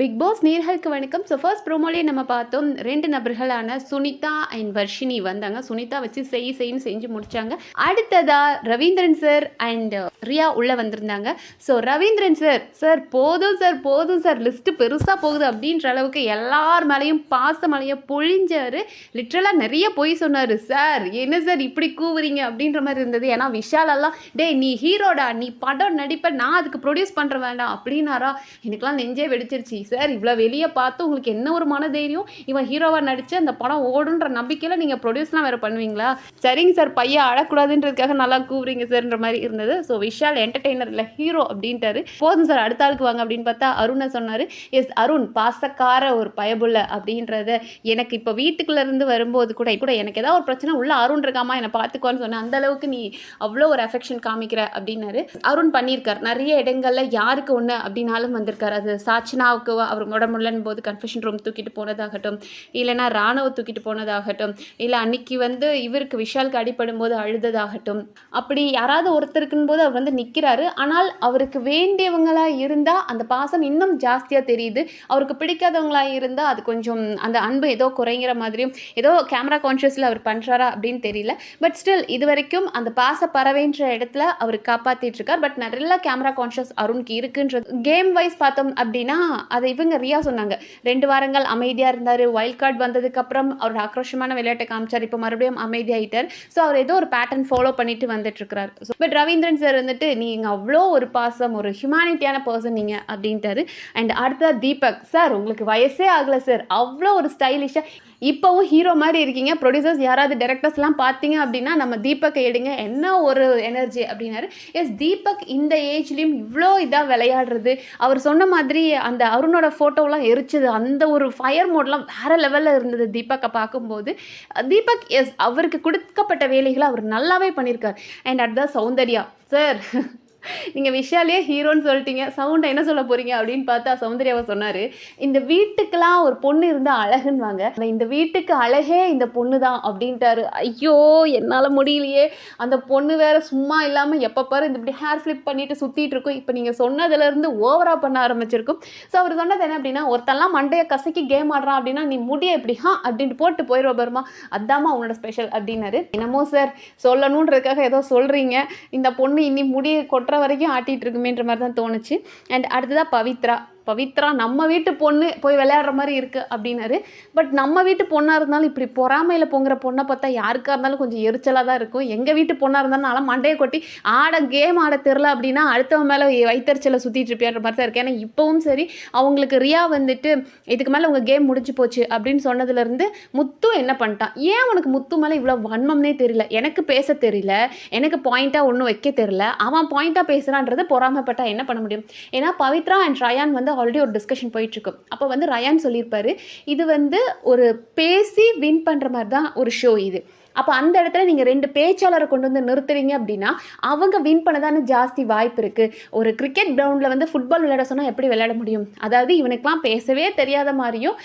Big pass நேயர்களுக்கு வணக்கம். So first ப்ரோமோலேயே நம்ம பார்த்தோம் 2 நபர்களான சுனிதா அண்ட் வர்ஷினி வந்தாங்க. சுனிதா வச்சு செய்ன்னு செஞ்சு முடிச்சாங்க. அடுத்ததா ரவீந்திரன் சார் அண்ட் ரியா உள்ள வந்திருந்தாங்க. ஸோ ரவீந்திரன் சார் போதும் சார் லிஸ்ட் பெருசாக போகுது அப்படின்ற அளவுக்கு எல்லார் மேலேயும் பாச மலையை பொழிஞ்சாரு. லிட்ரலாக நிறைய பொய் சொன்னார். சார் என்ன சார் இப்படி கூவுறீங்க அப்படின்ற மாதிரி இருந்தது. ஏன்னா விஷாலெல்லாம் டே நீ ஹீரோடா, நீ படம் நடிப்ப, நான் அதுக்கு ப்ரொடியூஸ் பண்ணுற வேண்டாம் அப்படின்னாரா. எனக்குலாம் நெஞ்சே வெடிச்சிருச்சு. சார் இவ்வளோ வெளியே பார்த்து உங்களுக்கு என்ன ஒரு மனதைரியம், இவன் ஹீரோவாக நடித்து அந்த படம் ஓடுன்ற நம்பிக்கையில் நீங்கள் ப்ரொடியூஸ்லாம் வேறு பண்ணுவீங்களா? சரிங்க சார், பையன் அழக்கூடாதுன்றதுக்காக நல்லா கூவுறீங்க சார்ன்ற மாதிரி இருந்தது. ஸோ விஷால் என்டர்டெய்னர் இல்லை ஹீரோ அப்படின்ட்டாரு. போதும் சார் அடுத்த ஆளுக்கு வாங்க அப்படின்னு பார்த்தா அருணை சொன்னார். எஸ் அருண் பாசக்கார ஒரு பயபுள்ள அப்படின்றத எனக்கு இப்போ வீட்டுக்குள்ளேருந்து வரும்போது கூட எனக்கு ஏதாவது ஒரு பிரச்சனை உள்ள அருண் இருக்காமா என்னை பார்த்துக்கோன்னு சொன்னேன். அந்த அளவுக்கு நீ அவ்வளோ ஒரு அஃபெக்ஷன் காமிக்கிற அப்படின்னாரு. அருண் பண்ணியிருக்கார் நிறைய இடங்களில். யாருக்கு ஒன்று அப்படின்னாலும் வந்திருக்காரு. அது சாட்சினாவுக்கு அவர் உடம்புலன் போது கன்ஃபெஷன் ரூம் தூக்கிட்டு போனதாகட்டும், இல்லைனா ராணுவ தூக்கிட்டு போனதாகட்டும், இல்லை அன்னைக்கு இவருக்கு விஷாலுக்கு அடிப்படும் போது அழுததாகட்டும், அப்படி யாராவது ஒருத்தருக்குன்னு போது அவர் நிற்கிறாரு. ஆனால் அவருக்கு வேண்டியவங்களாக இருந்தால் அந்த பாசம் இன்னும் ஜாஸ்தியாக தெரியுது. அவருக்கு பிடிக்காதவங்களாக இருந்தால் அது கொஞ்சம் அந்த அன்பு ஏதோ குறைங்கிற மாதிரியும், ஏதோ கேமரா கான்ஷியஸில் அவர் பண்ணுறாரா அப்படின்னு தெரியல. பட் ஸ்டில் இது வரைக்கும் அந்த பாச பறவைன்ற இடத்துல அவர் காப்பாற்றிட்டு இருக்கார். பட் நிறைய கேமரா கான்ஷியஸ் அருணுக்கு இருக்குன்றது கேம் வைஸ் பார்த்தோம் அப்படின்னா அதை இவங்க ரியா சொன்னாங்க. 2 வாரங்கள் அமைதியாக இருந்தார். வைல்ட் கார்டு வந்ததுக்கப்புறம் அவர் ஆக்ரோஷமான விளையாட்டை காமிச்சார். இப்போ மறுபடியும் அமைதியாகிட்டார். ஸோ அவர் ஏதோ ஒரு பேட்டர்ன் ஃபாலோ பண்ணிட்டு வந்துட்டு இருக்கிறார். பட் ரவீந்திரன் சார் நீங்கள் அவ்வளோ ஒரு பாசம், ஒரு ஹியூமானிட்டியான பர்சன் நீங்கள் அப்படின்ட்டாரு. அண்ட் அடுத்த தீபக் சார், உங்களுக்கு வயசே ஆகலை சார், அவ்வளோ ஒரு ஸ்டைலிஷாக இப்போவும் ஹீரோ மாதிரி இருக்கீங்க. ப்ரொடியூசர்ஸ் யாராவது டைரக்டர்ஸ்லாம் பார்த்தீங்க அப்படின்னா நம்ம தீபக்கை எடுங்க, என்ன ஒரு எனர்ஜி அப்படின்னாரு. எஸ் தீபக் இந்த ஏஜ்லேயும் இவ்வளோ இதாக விளையாடுறது, அவர் சொன்ன மாதிரி அந்த அருணோட ஃபோட்டோலாம் எரிச்சது, அந்த ஒரு ஃபயர் மோட்லாம் வேறு லெவலில் இருந்தது தீபக்கை பார்க்கும்போது. தீபக் எஸ் அவருக்கு கொடுக்கப்பட்ட வேலைகளை அவர் நல்லாவே பண்ணியிருக்கார். அண்ட் அடுத்த சௌந்தர்யா சார், நீங்கள் விஷாலே ஹீரோன்னு சொல்லிட்டீங்க, சவுண்டை என்ன சொல்ல போகிறீங்க அப்படின்னு பார்த்தா சௌந்தர்யாவை சொன்னார். இந்த வீட்டுக்கெல்லாம் ஒரு பொண்ணு இருந்தால் அழகுன்னுவாங்க, இந்த வீட்டுக்கு அழகே இந்த பொண்ணு தான் அப்படின்ட்டாரு. ஐயோ என்னால் முடியலையே. அந்த பொண்ணு வேறு சும்மா இல்லாமல் எப்போ பாரு இந்த இப்படி ஹேர் ஃப்ளிப் பண்ணிட்டு சுற்றிட்டு இருக்கும். இப்போ நீங்கள் சொன்னதுலேருந்து ஓவராக பண்ண ஆரம்பிச்சிருக்கும். ஸோ அவர் சொன்னது என்ன அப்படின்னா, ஒருத்தெல்லாம் மண்டையை கசக்கி கேம் ஆடுறான் அப்படின்னா நீ முடிய எப்படி அப்படின்ட்டு போட்டு போயிடுவா பருமா, அதாம்மா உன்னோட ஸ்பெஷல் அப்படின்னாரு. என்னமோ சார் சொல்லணுன்றதுக்காக ஏதோ சொல்கிறீங்க, இந்த பொண்ணு இன்னி முடியை கொட்டுற வரைக்கும் ஆட்டிட்டு இருக்குமேன்ற மாதிரி தான் தோணுச்சு. அண்ட் அடுத்ததாக பவித்ரா நம்ம வீட்டு பொண்ணு போய் விளையாடுற மாதிரி இருக்குது அப்படின்னாரு. பட் நம்ம வீட்டு பொண்ணாக இருந்தாலும் இப்படி பொறாமையில் பொங்குற பொண்ணை பார்த்தா யாருக்காக இருந்தாலும் கொஞ்சம் எரிச்சலாக தான் இருக்கும். எங்கள் வீட்டு பொண்ணாக இருந்தாலும் நல்லா மண்டையை கொட்டி கேம் ஆட தெரில அப்படின்னா அடுத்தவங்க மேலே வைத்தறிச்சலை சுற்றிட்டு இருப்பியான்ற மாதிரி தான் இருக்குது. ஏன்னா இப்போவும் சரி அவங்களுக்கு ரியா இதுக்கு மேலே உங்கள் கேம் முடிஞ்சு போச்சு அப்படின்னு சொன்னதுலேருந்து முத்து என்ன பண்ணிட்டான், ஏன் உனக்கு முத்து மேலே இவ்வளோ வன்மம்னே தெரியல, எனக்கு பேச தெரியல, எனக்கு பாயிண்ட்டாக ஒன்றும் வைக்க தெரியல, அவன் பாயிண்ட்டாக பேசுகிறான்றது பொறாமைப்பட்டா என்ன பண்ண முடியும். ஏன்னா பவித்ரா அண்ட் ரயான் ஆல்ரெடி ஒரு டிஸ்கஷன் போயிட்டுருக்கு. அப்போ ரயான் சொல்லியிருப்பாரு, இது ஒரு பேசி வின் பண்ணுற மாதிரி தான் ஒரு ஷோ இது. அப்போ அந்த இடத்துல நீங்கள் 2 பேச்சாளரை கொண்டு நிறுத்துறீங்க அப்படின்னா அவங்க வின் பண்ண தானே ஜாஸ்தி வாய்ப்பு இருக்குது. ஒரு கிரிக்கெட் கிரவுண்டில் ஃபுட்பால் விளையாட சொன்னால் எப்படி விளையாட முடியும்? அதாவது இவனுக்குலாம் பேசவே தெரியாத மாதிரியும்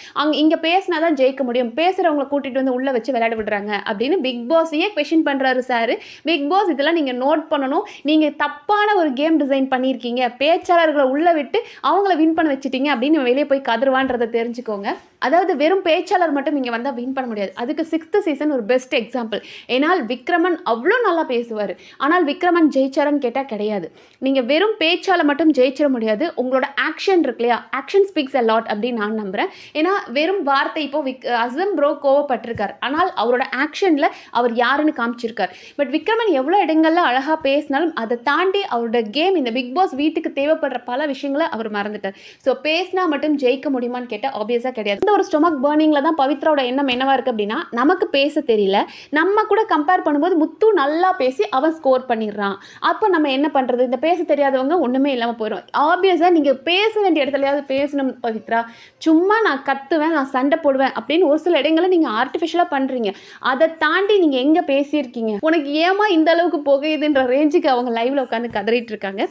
இங்கே பேசினா தான் ஜெயிக்க முடியும், பேசுகிறவங்களை கூட்டிகிட்டு உள்ளே வச்சு விளையாட விடுறாங்க அப்படின்னு பிக் பாஸையே கொஷின் பண்ணுறாரு சார். பிக் பாஸ் இதெல்லாம் நீங்கள் நோட் பண்ணணும். நீங்கள் தப்பான ஒரு கேம் டிசைன் பண்ணியிருக்கீங்க, பேச்சாளர்களை உள்ளே விட்டு அவங்கள வின் பண்ண வச்சுட்டீங்க அப்படின்னு வெளியே போய் கதறுவான்றதை தெரிஞ்சுக்கோங்க. அதாவது வெறும் பேச்சாளர் மட்டும் இங்கே வந்தால் வின் பண்ண முடியாது. அதுக்கு 6th சீசன் ஒரு பெஸ்ட் எக்ஸாம்பிள். ஏன்னால் விக்ரமன் அவ்வளோ நல்லா பேசுவார், ஆனால் விக்ரமன் ஜெயிச்சாரன்னு கேட்டால் கிடையாது. நீங்கள் வெறும் பேச்சாளர் மட்டும் ஜெயிச்சிட முடியாது. உங்களோட ஆக்ஷன் இருக்கு இல்லையா, ஆக்ஷன் ஸ்பீக்ஸ் அ லாட் அப்படின்னு நான் நம்புகிறேன். ஏன்னா வெறும் வார்த்தை இப்போ அசம் ப்ரோ கோவப்பட்டிருக்கார், ஆனால் அவரோட ஆக்ஷனில் அவர் யாருன்னு காமிச்சிருக்கார். பட் விக்ரமன் எவ்வளோ இடங்களில் அழகாக பேசினாலும் அதை தாண்டி அவரோட கேம் இந்த பிக் பாஸ் வீட்டுக்கு தேவைப்படுற பல விஷயங்களை அவர் மறந்துட்டார். ஸோ பேசினா மட்டும் ஜெயிக்க முடியுமான்னு கேட்டால் ஆப்வியஸாக கிடையாது. ஒரு ஸ்டொமக் பர்னிங்கில் தான் பவித்ராவோட எண்ணம் என்னவா இருக்குது அப்படின்னா, நமக்கு பேச தெரியல, நம்ம கூட கம்பேர் பண்ணும்போது முத்து நல்லா பேசி அவன் ஸ்கோர் பண்ணிடுறான், அப்போ நம்ம என்ன பண்ணுறது, இந்த பேச தெரியாதவங்க ஒன்றுமே இல்லாமல் போயிடும். ஆப்வியஸாக நீங்கள் பேச வேண்டிய இடத்துலையாவது பேசணும் பவித்ரா. சும்மா நான் கத்துவேன், நான் சண்டை போடுவேன் அப்படின்னு ஒரு சில இடங்களில் நீங்கள் ஆர்டிஃபிஷியலாக பண்ணுறீங்க. அதை தாண்டி நீங்கள் எங்கே பேசியிருக்கீங்க, உனக்கு ஏமா இந்த அளவுக்கு புகையுதுன்ற ரேஞ்சுக்கு அவங்க லைவில் உட்காந்து கதறிட்டு இருக்காங்க.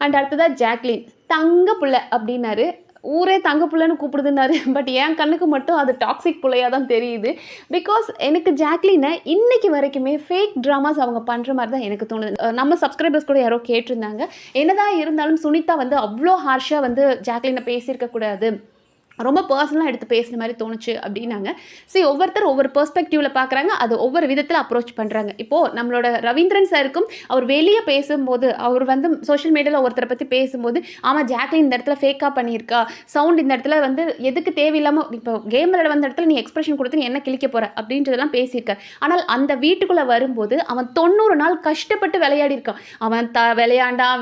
அண்ட் அடுத்ததாக ஜாக்லின் தங்க புள்ள அப்படின்னாரு. ஊரே தங்க புள்ளைன்னு கூப்பிடுதுன்னாரு. பட் என் கண்ணுக்கு மட்டும் அது டாக்ஸிக் புள்ளையாக தான் தெரியுது. பிகாஸ் எனக்கு ஜாக்லினை இன்னைக்கு வரைக்குமே ஃபேக் ட்ராமாஸ் அவங்க பண்ணுற மாதிரி தான் எனக்கு தோணுது. நம்ம சப்ஸ்கிரைபர்ஸ் கூட யாரோ கேட்டிருந்தாங்க, என்னதான் இருந்தாலும் சுனிதா வந்து அவ்வளோ ஹார்ஷாக வந்து ஜாக்லினை பேசியிருக்க கூடாது, ரொம்ப பர்சனலாக எடுத்து பேசுன மாதிரி தோணுச்சு அப்படின்னாங்க. சரி, ஒவ்வொருத்தர் ஒவ்வொரு பெர்ஸ்பெக்டிவில் பார்க்குறாங்க, அது ஒவ்வொரு விதத்தில் அப்ரோச் பண்ணுறாங்க. இப்போது நம்மளோட ரவீந்திரன் சாருக்கும் அவர் வெளியே பேசும்போது, அவர் வந்து சோஷியல் மீடியாவில் ஒருத்தரை பற்றி பேசும்போது, ஆமாம் ஜாக்லின் இந்த இடத்துல ஃபேக்காக பண்ணியிருக்கா, சவுண்ட் இந்த இடத்துல வந்து எதுக்கு தேவையில்லாமல் இப்போ கேம் விளையாட வந்த இடத்துல நீ எக்ஸ்பிரஷன் கொடுத்து நீ என்ன கிளிக்க போகிற அப்படின்றதெல்லாம் பேசியிருக்கார். ஆனால் அந்த வீட்டுக்குள்ளே வரும்போது அவன் 90 நாள் கஷ்டப்பட்டு விளையாடி இருக்கான். அவன்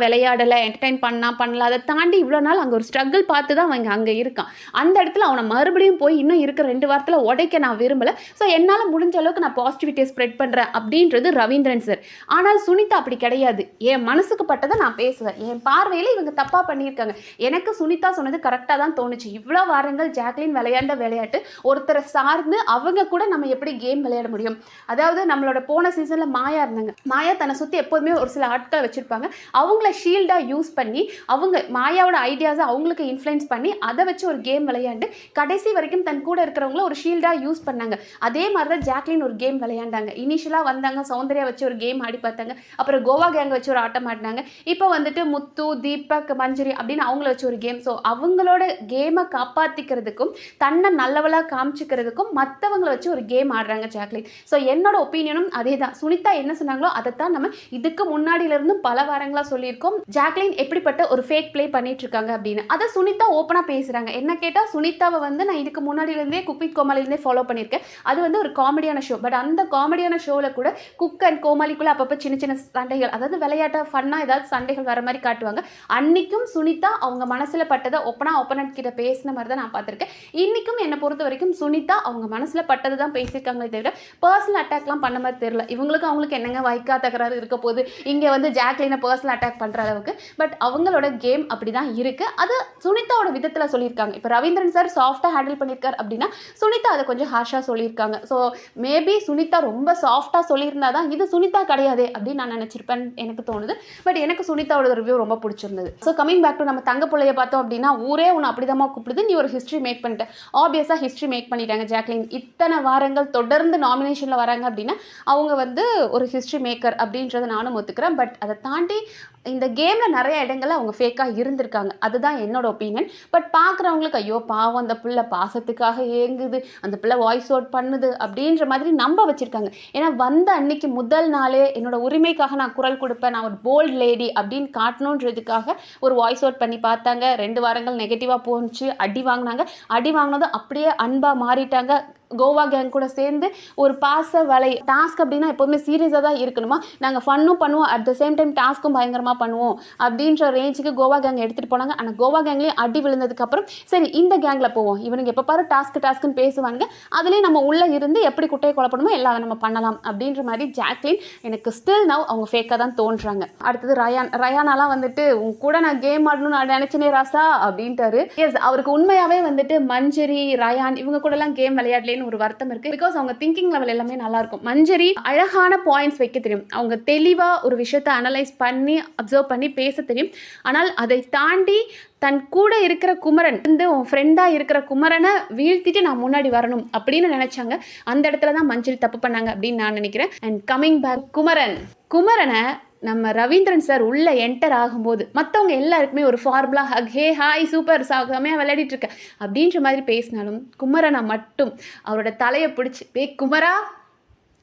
விளையாடலை, என்டர்டைன் பண்ணல, அதை தாண்டி இவ்வளோ நாள் அங்கே ஒரு ஸ்ட்ரகிள் பார்த்து தான் அவன் அங்கே இருக்கான். அந்த இடத்துல அவனை மறுபடியும் போய் இன்னும் இருக்கிற 2 வாரத்தில் உடைக்க நான் விரும்பலை. ஸோ என்னால் முடிஞ்ச அளவுக்கு நான் பாசிட்டிவிட்டியை ஸ்ப்ரெட் பண்ணுறேன் அப்படின்றது ரவீந்திரன் சார். ஆனால் சுனிதா அப்படி கிடையாது. என் மனசுக்கு பட்டதை நான் பேசுவேன், என் பார்வையில் இவங்க தப்பாக பண்ணியிருக்காங்க. எனக்கு சுனிதா சொன்னது கரெக்டாக தான் தோணுச்சு. இவ்வளோ வாரங்கள் ஜாக்லின் விளையாண்ட விளையாட்டு ஒருத்தரை சார்ந்து அவங்க கூட நம்ம எப்படி கேம் விளையாட முடியும்? அதாவது நம்மளோட போன சீசனில் மாயா இருந்தாங்க. மாயா தன்னை சுற்றி எப்போதுமே ஒரு சில ஆட்களை வச்சுருப்பாங்க. அவங்கள ஷீல்டாக யூஸ் பண்ணி அவங்க மாயாவோட ஐடியாஸை அவங்களுக்கு இன்ஃப்ளூயன்ஸ் பண்ணி அதை வச்சு ஒரு கேம் விளையாண்டு கடைசி வரைக்கும் தன் கூட இருக்கிறவங்கள ஒரு ஷீல்டாக யூஸ் பண்ணாங்க. அதே மாதிரி தான் ஜாக்லின் ஒரு கேம் விளையாண்டாங்க. இனிஷியலாக வந்தாங்க, சௌந்தர்யா வச்சு ஒரு கேம் ஆடி பார்த்தாங்க, அப்புறம் கோவா கேங் வச்சு ஒரு ஆட்டம் ஆடினாங்க, இப்போ வந்துட்டு முத்து, தீபக், மஞ்சரி அப்படின்னு அவங்கள வச்சு ஒரு கேம். ஸோ அவங்களோட கேமை காப்பாற்றிக்கிறதுக்கும் தன்னை நல்லவளாக காமிச்சிக்கிறதுக்கும் மற்றவங்களை வச்சு ஒரு கேம் ஆடுறாங்க ஜாக்லின். ஸோ என்னோட ஒப்பீனியனும் அதே தான். சுனிதா என்ன சொன்னாங்களோ அதைத்தான் நம்ம இதுக்கு முன்னாடியிலிருந்தும் பல வாரங்களாக சொல்லியிருக்கோம். ஜாக்லின் எப்படிப்பட்ட ஒரு ஃபேக் பிளே பண்ணிட்டு இருக்காங்க அப்படின்னு அதை சுனிதா ஓப்பனாக பேசுகிறாங்க. என்ன கேட்டால் சுனிதாவை வந்து நான் இதுக்கு முன்னாடியிலேருந்தே குக் வித் கோமாளிலேருந்தே ஃபாலோ பண்ணியிருக்கேன். அது வந்து ஒரு காமெடியான ஷோ. பட் அந்த காமெடியான ஷோவில் கூட குக் அண்ட் கோமாளிக்குள்ளே அப்பப்போ சின்ன சின்ன சண்டைகள், அதாவது விளையாட்டாக ஃபன்னாக ஏதாவது சண்டைகள் வர மாதிரி காட்டுவாங்க. அன்றைக்கும் சுனிதா அவங்க மனசில் பட்டதை ஒப்பனண்ட் கிட்ட பேசின மாதிரி தான் நான் பார்த்துருக்கேன். இன்றைக்கும் என்னை பொறுத்த வரைக்கும் சுனிதா அவங்க மனசில் பட்டது தான் பேசியிருக்காங்களே தவிர பர்சனல் அட்டாக்லாம் பண்ண மாதிரி தெரியல. அவங்களுக்கு என்னங்க வாய்க்கா தகராறு இருக்க போது இங்கே வந்து ஜாக்லினை பர்சனல் அட்டாக் பண்ணுற அளவுக்கு. பட் அவங்களோட கேம் அப்படி தான் இருக்குது. அது சுனிதாவோட விதத்தில் சொல்லியிருக்காங்க. இப்போ ரவீந்திரன் சார் சாஃப்டாக ஹேண்டில் பண்ணியிருக்கார் அப்படின்னா சுனிதா அதை கொஞ்சம் ஹார்ஷாக சொல்லியிருக்காங்க. ஸோ மேபி சுனிதா ரொம்ப சாஃப்டாக சொல்லியிருந்தா தான் இது சுனிதா கிடையாதே அப்படின்னு நான் நினச்சிருப்பேன் எனக்கு தோணுது. பட் எனக்கு சுனிதாவோட ரிவ்யூ ரொம்ப பிடிச்சிருந்தது. ஸோ கமிங் பேக் டு நம்ம தங்க பிள்ளைய பார்த்தோம் அப்படின்னா ஊரே உன்னை அப்படிதான் கூப்பிடுது, நீ ஒரு ஹிஸ்ட்ரி மேக் பண்ணிட்ட. ஆப்வியஸாக ஹிஸ்ட்ரி மேக் பண்ணிட்டாங்க ஜாக்லின். இத்தனை வாரங்கள் தொடர்ந்து நாமினேஷனில் வராங்க அப்படின்னா அவங்க வந்து ஒரு ஹிஸ்ட்ரி மேக்கர் அப்படின்றத நானும் ஒத்துக்கிறேன். பட் அதை தாண்டி இந்த கேமில் நிறைய இடங்கள்ல அவங்க ஃபேக்காக இருந்திருக்காங்க. அதுதான் என்னோட ஒப்பீனியன். பட் பார்க்குறவங்களுக்கு ஐயோ பாவம் அந்த பிள்ளை பாசத்துக்காக ஏங்குது, அந்த பிள்ளை வாய்ஸ் அவுட் பண்ணுது அப்படின்ற மாதிரி நம்ப வச்சுருக்காங்க. ஏன்னா வந்த அன்னைக்கு முதல் நாளே என்னோட உரிமைக்காக நான் குரல் கொடுப்பேன், நான் ஒரு போல்ட் லேடி அப்படின்னு காட்டணுன்றதுக்காக ஒரு வாய்ஸ் அவுட் பண்ணி பார்த்தாங்க. 2 வாரங்கள் நெகட்டிவாக போணுச்சு, அடி வாங்கினாங்க. அடி வாங்கினதும் அப்படியே அன்பாக மாறிட்டாங்க. கோவா கேங் கூட சேர்ந்து ஒரு பாச வலை டாஸ்க் அப்படின்னா எப்போதுமே சீரியஸாக தான் இருக்கணுமா, நாங்கள் ஃபன்னும் பண்ணுவோம், அட் த சேம் டைம் டாஸ்க்கும் பயங்கரமாக பண்ணுவோம் அப்படின்ற ரேஞ்சுக்கு கோவா கேங் எடுத்துகிட்டு போனாங்க. ஆனால் கோவா கேங்லேயும் அடி விழுந்ததுக்கப்புறம் சரி இந்த கேங்கில் போவோம், இவனுக்கு எப்போ பாரு டாஸ்க்குன்னு பேசுவாங்க, அதுலேயும் நம்ம உள்ளே இருந்து எப்படி குட்டையை குழப்பணுமோ எல்லாம் நம்ம பண்ணலாம் அப்படின்ற மாதிரி ஜாக்லின் எனக்கு ஸ்டில் நவ் அவங்க ஃபேக்காக தான் தோன்றுறாங்க. அடுத்தது ரயானாலாம் வந்துட்டு உன் கூட நான் கேம் ஆடணும்னு நினச்சினே ராசா அப்படின்ட்டாரு. எஸ், அவருக்கு உண்மையாகவே வந்துட்டு மஞ்சரி, ரயான் இவங்க கூடலாம் கேம் விளையாடலே ஒரு வருத்தம் இருக்கு. பிகாஸ் அவங்க திங்கிங் லெவல் எல்லாமே நல்லா இருக்கும். மஞ்சரி அழகான பாயிண்ட்ஸ் வைக்க தெரியும், அவங்க தெளிவா ஒரு விஷயத்தை அனலைஸ் பண்ணி அப்சர்வ் பண்ணி பேச தெரியும். ஆனால் அதை தாண்டி தன் கூட இருக்கிற குமரன் வந்து உன் ஃப்ரெண்டாக இருக்கிற குமரனை வீழ்த்திட்டு நான் முன்னாடி வரணும் அப்படின்னு நினைச்சாங்க. அந்த இடத்துல தான் மஞ்சள் தப்பு பண்ணாங்க அப்படின்னு நான் நினைக்கிறேன். அண்ட் கமிங் பேக் குமரனை நம்ம ரவீந்திரன் சார் உள்ளே என்டர் ஆகும்போது மற்றவங்க எல்லாருக்குமே ஒரு ஃபார்முலா ஹக், ஹே ஹாய் சூப்பர் செமையாக விளையாடிட்டு இருக்க அப்படின்ற மாதிரி பேசினாலும் குமரனை மட்டும் அவரோட தலையை பிடிச்சி குமரா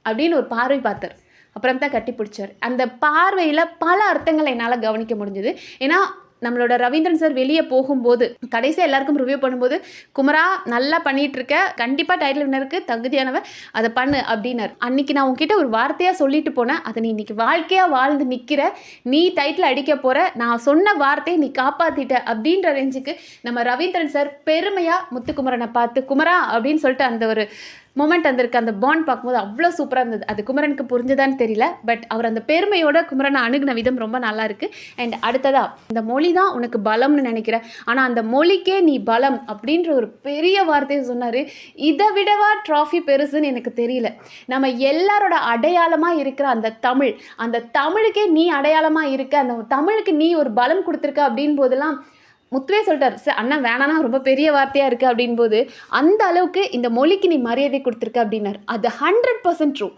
அப்படின்னு ஒரு பார்வை பார்த்தார். அப்புறம் தான் கட்டி பிடிச்சார். அந்த பார்வையில் பல அர்த்தங்கள் என்னால் கவனிக்க முடிஞ்சுது. ஏன்னா நம்மளோட ரவீந்திரன் சார் வெளியே போகும்போது கடைசியாக எல்லாருக்கும் ரிவ்யூ பண்ணும்போது குமரா நல்லா பண்ணிட்டு இருக்க, கண்டிப்பாக டைட்டில் வின்னருக்கு தகுதியானவ, அதை பண்ணு அப்படின்னார். அன்னைக்கு நான் உங்ககிட்ட ஒரு வார்த்தையாக சொல்லிட்டு போனேன், அதை நீ இன்னைக்கு வாழ்க்கையாக வாழ்ந்து நிற்கிற, நீ டைட்டில் அடிக்க போகிற, நான் சொன்ன வார்த்தையை நீ காப்பாற்றிட்ட அப்படின்ற ரேஞ்சுக்கு நம்ம ரவீந்திரன் சார் பெருமையாக முத்துக்குமரனை பார்த்து குமரா அப்படின்னு சொல்லிட்டு அந்த ஒரு மொமெண்ட் வந்திருக்கு. அந்த பாண்ட் பார்க்கும்போது அவ்வளோ சூப்பராக இருந்தது. அது குமரனுக்கு புரிஞ்சுதான்னு தெரியல. பட் அவர் அந்த பெருமையோட குமரனை அணுகின விதம் ரொம்ப நல்லா இருக்கு. அண்ட் அடுத்ததா இந்த மொழி தான் உனக்கு பலம்னு நினைக்கிறேன், ஆனால் அந்த மொழிக்கே நீ பலம் அப்படின்ற ஒரு பெரிய வார்த்தையை சொன்னார். இதை விடவா ட்ராஃபி பெருசுன்னு எனக்கு தெரியல. நம்ம எல்லாரோட அடையாளமாக இருக்கிற அந்த தமிழுக்கே நீ அடையாளமாக இருக்க, அந்த தமிழுக்கு நீ ஒரு பலம் கொடுத்துருக்க அப்படின் போதெல்லாம் முத்துவே சொல்லிட்டார், சார் அண்ணா வேணானா ரொம்ப பெரிய வார்த்தையாக இருக்குது அப்படின் போது அந்த அளவுக்கு இந்த மொழிக்கு நீ மரியாதை கொடுத்துருக்க அப்படின்னார். அது 100% ட்ரூ.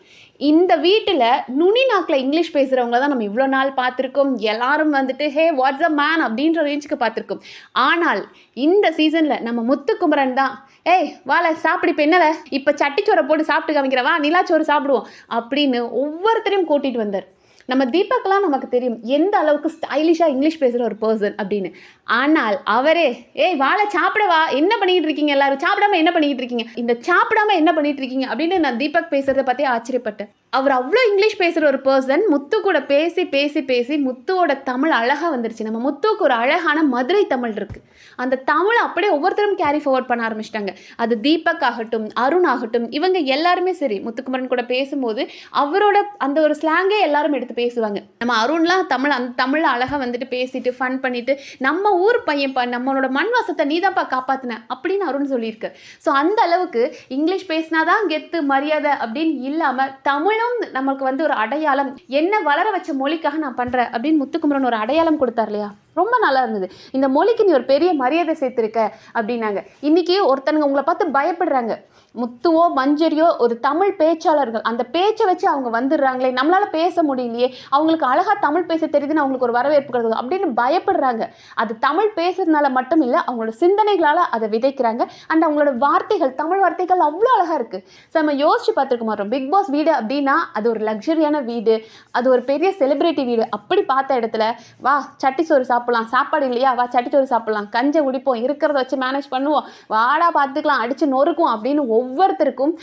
இந்த வீட்டில் நுனி நாக்கில் இங்கிலீஷ் பேசுகிறவங்க தான் நம்ம இவ்வளோ நாள் பார்த்துருக்கோம். எல்லாரும் வந்துட்டு ஹே வாட்ஸ் அ மேன் அப்படின்ற ரேஞ்சுக்கு பார்த்துருக்கோம். ஆனால் இந்த சீசனில் நம்ம முத்துக்குமரன் தான் ஏய் வாழை சாப்பிடு, இப்போ என்னல இப்போ சட்டிச்சோரை போட்டு சாப்பிட்டு காமிக்கிறவா நிலாச்சோறு சாப்பிடுவோம் அப்படின்னு ஒவ்வொருத்தரையும் கூட்டிகிட்டு வந்தார். நம்ம தீபக்லாம் நமக்கு தெரியும் எந்த அளவுக்கு ஸ்டைலிஷாக இங்கிலீஷ் பேசுகிற ஒரு பர்சன் அப்படின்னு. ஆனால் அவரே ஏய் வாழை சாப்பிடவா, என்ன பண்ணிக்கிட்டு இருக்கீங்க எல்லாரும், சாப்பிடாம என்ன பண்ணிக்கிட்டு இருக்கீங்க, இந்த சாப்பிடாம என்ன பண்ணிட்டு இருக்கீங்க அப்படின்னு நான் தீபக் பேசுகிறத பற்றி ஆச்சரியப்பட்டேன். அவர் அவ்வளோ இங்கிலீஷ் பேசுகிற ஒரு பர்சன் முத்து கூட பேசி பேசி பேசி முத்துவோட தமிழ் அழகாக வந்துருச்சு. நம்ம முத்துவுக்கு ஒரு அழகான மதுரை தமிழ் இருக்குது. அந்த தமிழ் அப்படியே ஒவ்வொருத்தரும் கேரி ஃபார்வர்ட் பண்ண ஆரம்பிச்சிட்டாங்க. அது தீபக் ஆகட்டும், அருண் ஆகட்டும், இவங்க எல்லாருமே சரி முத்துக்குமரன் கூட பேசும்போது அவரோட அந்த ஒரு ஸ்லாங்கே எல்லாரும் எடுத்து பேசுவாங்க. நம்ம அருண்லாம் அந்த தமிழ் அழகாக வந்துட்டு பேசிட்டு ஃபன் பண்ணிட்டு நம்ம ஊர் பையன்ப்பா, நம்மளோட மண் வாசத்தை நீ தான்ப்பா காப்பாற்றின அப்படின்னு அருண் சொல்லியிருக்கார். ஸோ அந்த அளவுக்கு இங்கிலீஷ் பேசினாதான் கெத்து மரியாதை அப்படின்னு இல்லாமல் தமிழும் நமக்கு வந்து ஒரு அடையாளம், என்ன வளர வச்ச மொழிக்காக நான் பண்ணுறேன் அப்படின்னு முத்துக்குமரன் ஒரு அடையாளம் கொடுத்தார் இல்லையா, ரொம்ப நல்லா இருந்தது. இந்த மொழிக்கு நீ ஒரு பெரிய மரியாதை சேர்த்துருக்க அப்படின்னாங்க. இன்னைக்கு ஒருத்தனுங்க உங்களை பார்த்து பயப்படுறாங்க. முத்துவோ மஞ்சரியோ ஒரு தமிழ் பேச்சாளர்கள், அந்த பேச்சை வச்சு அவங்க வந்துடுறாங்களே, நம்மளால பேச முடியலையே, அவங்களுக்கு அழகா தமிழ் பேச தெரியுதுன்னு அவங்களுக்கு ஒரு வரவேற்பு கிடையாது அப்படின்னு பயப்படுறாங்க. அது தமிழ் பேசுறதுனால மட்டும் இல்லை, அவங்களோட சிந்தனைகளால் அதை விதைக்கிறாங்க. அண்ட் அவங்களோட வார்த்தைகள், தமிழ் வார்த்தைகள் அவ்வளோ அழகாக இருக்குது. ஸோ நம்ம யோசிச்சு பார்த்துருக்க மாட்டோம். பிக் பாஸ் வீடு அப்படின்னா அது ஒரு லக்ஸரியான வீடு, அது ஒரு பெரிய செலிபிரிட்டி வீடு. அப்படி பார்த்த இடத்துல வா சட்டிச்சோறு சாப்பிடலாம், சாப்பாடு இல்லையா வா சட்டிச்சோறு சாப்பிடலாம், கஞ்சை குடிப்போம், இருக்கிறத வச்சு மேனேஜ் பண்ணுவோம், வாடா பார்த்துக்கலாம், அடித்து நொறுக்கும் அப்படின்னு ஒவ்வொருத்தருக்கும்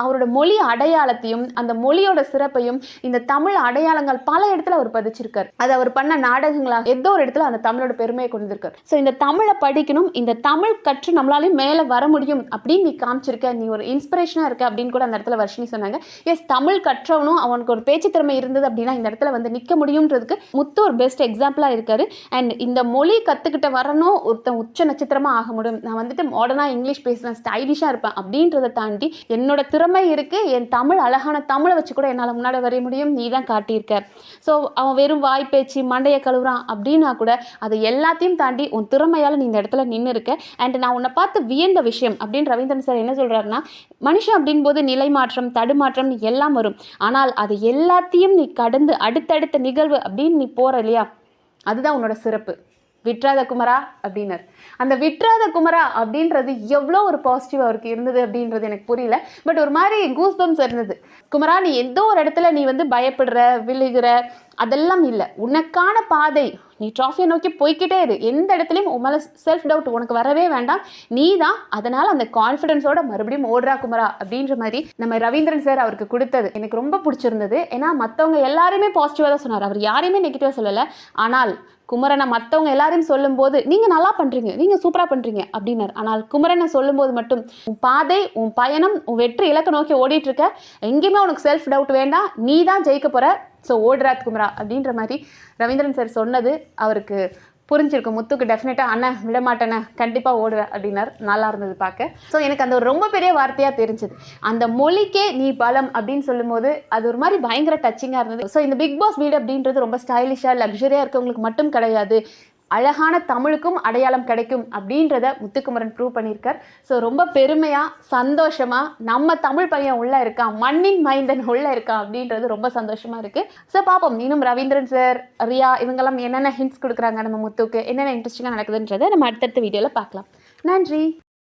அவரோட மொழி அடையாளத்தையும் அந்த மொழியோட சிறப்பையும் இந்த தமிழ் அடையாளங்கள் பல இடத்துல அவர் பதிச்சிருக்கார். அது அவர் பண்ண நாடகங்களாக ஏதோ ஒரு இடத்துல அந்த தமிழோட பெருமையை கொண்டு இருக்கார். ஸோ இந்த தமிழை படிக்கணும், இந்த தமிழ் கற்று நம்மளாலையும் மேலே வர முடியும் அப்படின்னு நீ காமிச்சிருக்க, நீ ஒரு இன்ஸ்பிரேஷனாக இருக்க அப்படின்னு கூட அந்த இடத்துல வர்ஷினி சொன்னாங்க. எஸ், தமிழ் கற்றவனும் அவனுக்கு ஒரு பேச்சு திறமை இருந்தது அப்படின்னா இந்த இடத்துல வந்து நிற்க முடியுன்றதுக்கு முத்து ஒரு பெஸ்ட் எக்ஸாம்பிளாக இருக்காரு. அண்ட் இந்த மொழி கற்றுக்கிட்ட வரணும், ஒருத்தன் உச்ச நட்சத்திரமாக ஆக முடியும், நான் வந்துட்டு மாடர்னாக இங்கிலீஷ் பேசுவேன், ஸ்டைலிஷாக இருப்பேன் அப்படின்றத தாண்டி என்னோட திறமை இருக்கு, என் தமிழ் அழகான தமிழை வச்சு கூட என்னால் முன்னாடி வர முடியும், நீ தான் காட்டியிருக்க. ஸோ அவன் வெறும் வாய்ப்பேச்சு மண்டையை கழுவுறான் அப்படின்னா கூட அதை எல்லாத்தையும் தாண்டி உன் திறமையால் நீ இந்த இடத்துல நின்று இருக்க. அண்ட் நான் உன்னை பார்த்து வியந்த விஷயம் அப்படின்னு ரவீந்திரன் சார் என்ன சொல்கிறாருன்னா, மனுஷன் அப்படின் போது நிலை மாற்றம் தடுமாற்றம் எல்லாம் வரும், ஆனால் அது எல்லாத்தையும் நீ கடந்து அடுத்தடுத்த நிகழ்வு அப்படின்னு நீ போகிற இல்லையா, அதுதான் உன்னோட சிறப்பு. விட்றாத குமரா அப்படின்னார். அந்த விட்றாத குமரா அப்படின்றது எவ்வளோ ஒரு பாசிட்டிவ் அவருக்கு இருந்தது அப்படின்றது எனக்கு புரியல. பட் ஒரு மாதிரி கூஸ் பம்ஸ் இருந்தது. குமரா, நீ எந்த ஒரு இடத்துல நீ வந்து பயப்படுற விழுகிற அதெல்லாம் இல்லை, உனக்கான பாதை, நீ ட்ராஃபியை நோக்கி போய்கிட்டே இரு, எந்த இடத்துலையும் உன் மேலே செல்ஃப் டவுட் உனக்கு வரவே வேண்டாம், நீ தான் அதனால் அந்த கான்ஃபிடென்ஸோட மறுபடியும் ஓடுறா குமரா அப்படின்ற மாதிரி நம்ம ரவீந்திரன் சார் அவருக்கு கொடுத்தது எனக்கு ரொம்ப பிடிச்சிருந்தது. ஏன்னா மற்றவங்க எல்லாருமே பாசிட்டிவாக தான் சொன்னார், அவர் யாரையுமே நெகட்டிவாக சொல்லலை. ஆனால் குமரனை மற்றவங்க எல்லாரையும் சொல்லும்போது நீங்கள் நல்லா பண்ணுறீங்க, நீங்கள் சூப்பராக பண்ணுறீங்க அப்படின்னார். ஆனால் குமரனை சொல்லும்போது மட்டும் உன் பாதை, உன் பயணம், உன் வெற்றி இலக்கை நோக்கி ஓடிட்டுருக்க, எங்கேயுமே உனக்கு செல்ஃப் டவுட் வேண்டாம், நீ தான் ஜெயிக்க போகிற, ஸோ ஓடுறாத் குமரா அப்படின்ற மாதிரி ரவீந்திரன் சார் சொன்னது அவருக்கு புரிஞ்சிருக்கும். முத்துக்கு டெஃபினட்டாக அண்ணன் விடமாட்டேண்ணே, கண்டிப்பாக ஓடுவேன் அப்படின்னார். நல்லா இருந்தது பார்க்க. ஸோ எனக்கு அந்த ஒரு ரொம்ப பெரிய வார்த்தையாக தெரிஞ்சுது. அந்த மொழிக்கே நீ பலம் அப்படின்னு சொல்லும்போது அது ஒரு மாதிரி பயங்கர டச்சிங்காக இருந்தது. ஸோ இந்த பிக் பாஸ் வீடு அப்படின்றது ரொம்ப ஸ்டைலிஷாக லக்ஸரியாக இருக்கவங்களுக்கு மட்டும் கிடையாது, அழகான தமிழுக்கும் அடையாளம் கிடைக்கும் அப்படின்றத முத்துக்குமரன் ப்ரூவ் பண்ணியிருக்கார். ஸோ ரொம்ப பெருமையாக சந்தோஷமாக நம்ம தமிழ் பையன் உள்ளே இருக்கான், மண்ணின் மைந்தன் உள்ளே இருக்கான் அப்படின்றது ரொம்ப சந்தோஷமாக இருக்குது. ஸோ பார்ப்போம் இன்னும் ரவீந்திரன் சார், ரியா இவங்கெல்லாம் என்னென்ன ஹிண்ட்ஸ் கொடுக்குறாங்க நம்ம முத்துக்கு, என்னென்ன இன்ட்ரெஸ்டிங்காக நடக்குதுன்றதை நம்ம அடுத்தடுத்த வீடியோவில் பார்க்கலாம். நன்றி.